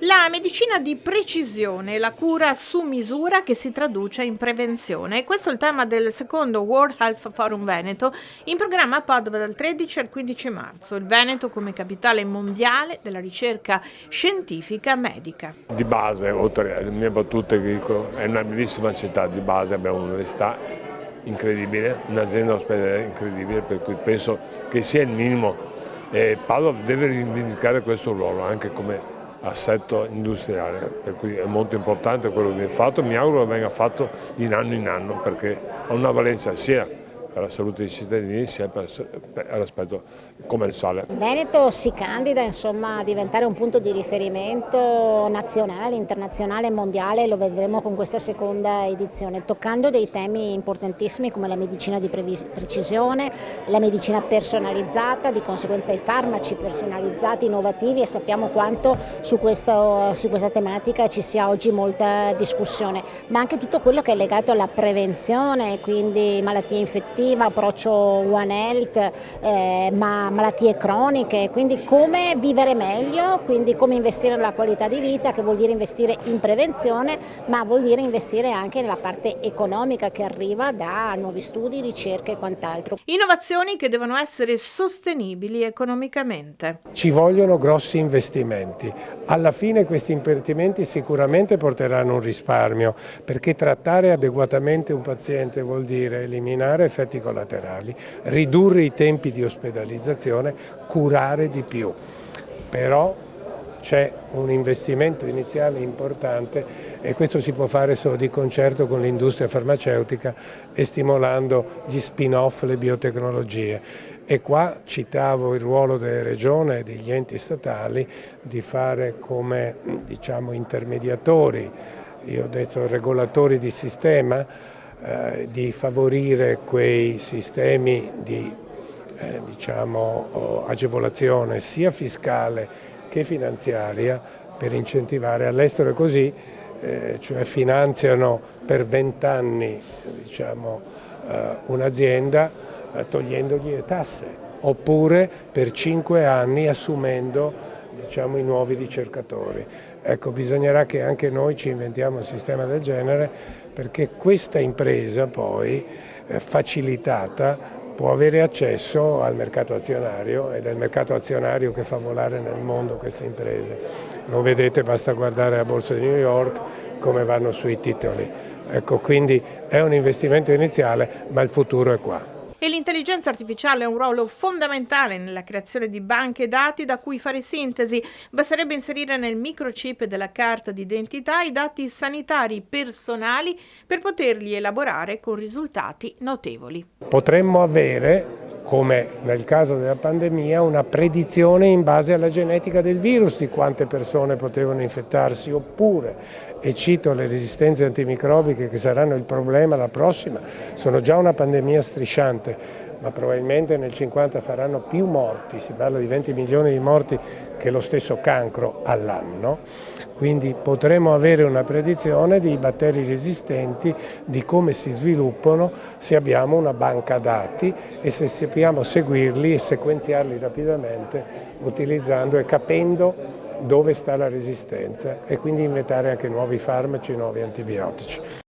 La medicina di precisione, la cura su misura che si traduce in prevenzione. E questo è il tema del secondo World Health Forum Veneto, in programma a Padova dal 13 al 15 marzo. Il Veneto come capitale mondiale della ricerca scientifica medica. Di base, oltre alle mie battute, dico, è una bellissima città, di base abbiamo un'università incredibile, un'azienda ospedaliera incredibile, per cui penso che sia il minimo. Padova deve rivendicare questo ruolo anche come assetto industriale, per cui è molto importante quello che viene fatto, mi auguro che venga fatto di anno in anno perché ha una valenza sia per la salute dei cittadini sia per l'aspetto commerciale. Il Veneto si candida a diventare un punto di riferimento nazionale, internazionale e mondiale, lo vedremo con questa seconda edizione, toccando dei temi importantissimi come la medicina di precisione, la medicina personalizzata, di conseguenza i farmaci personalizzati, innovativi, e sappiamo quanto su questa tematica ci sia oggi molta discussione, ma anche tutto quello che è legato alla prevenzione, quindi malattie infettive, approccio One Health, ma malattie croniche, quindi come vivere meglio, quindi come investire nella qualità di vita, che vuol dire investire in prevenzione, ma vuol dire investire anche nella parte economica che arriva da nuovi studi, ricerche e quant'altro. Innovazioni che devono essere sostenibili economicamente. Ci vogliono grossi investimenti. Alla fine questi investimenti sicuramente porteranno un risparmio, perché trattare adeguatamente un paziente vuol dire eliminare effetti collaterali, ridurre i tempi di ospedalizzazione, curare di più. Però c'è un investimento iniziale importante e questo si può fare solo di concerto con l'industria farmaceutica e stimolando gli spin-off, le biotecnologie. E qua citavo il ruolo delle regioni e degli enti statali di fare come intermediatori, io ho detto regolatori di sistema, di favorire quei sistemi di agevolazione sia fiscale che finanziaria per incentivare all'estero, e così cioè finanziano per 20 anni un'azienda togliendogli le tasse, oppure per 5 anni assumendo i nuovi ricercatori. Ecco, bisognerà che anche noi ci inventiamo un sistema del genere, perché questa impresa poi facilitata può avere accesso al mercato azionario, ed è il mercato azionario che fa volare nel mondo queste imprese. Lo vedete, basta guardare la borsa di New York come vanno sui titoli. Ecco, quindi è un investimento iniziale, ma il futuro è qua. E l'intelligenza artificiale ha un ruolo fondamentale nella creazione di banche dati da cui fare sintesi. Basterebbe inserire nel microchip della carta d'identità i dati sanitari personali per poterli elaborare con risultati notevoli. Potremmo avere, come nel caso della pandemia, una predizione in base alla genetica del virus di quante persone potevano infettarsi, oppure, e cito le resistenze antimicrobiche che saranno il problema la prossima, sono già una pandemia strisciante, ma probabilmente nel 50 faranno più morti, si parla di 20 milioni di morti che lo stesso cancro all'anno, quindi potremo avere una predizione di batteri resistenti, di come si sviluppano, se abbiamo una banca dati e se sappiamo seguirli e sequenziarli rapidamente utilizzando e capendo dove sta la resistenza, e quindi inventare anche nuovi farmaci, nuovi antibiotici.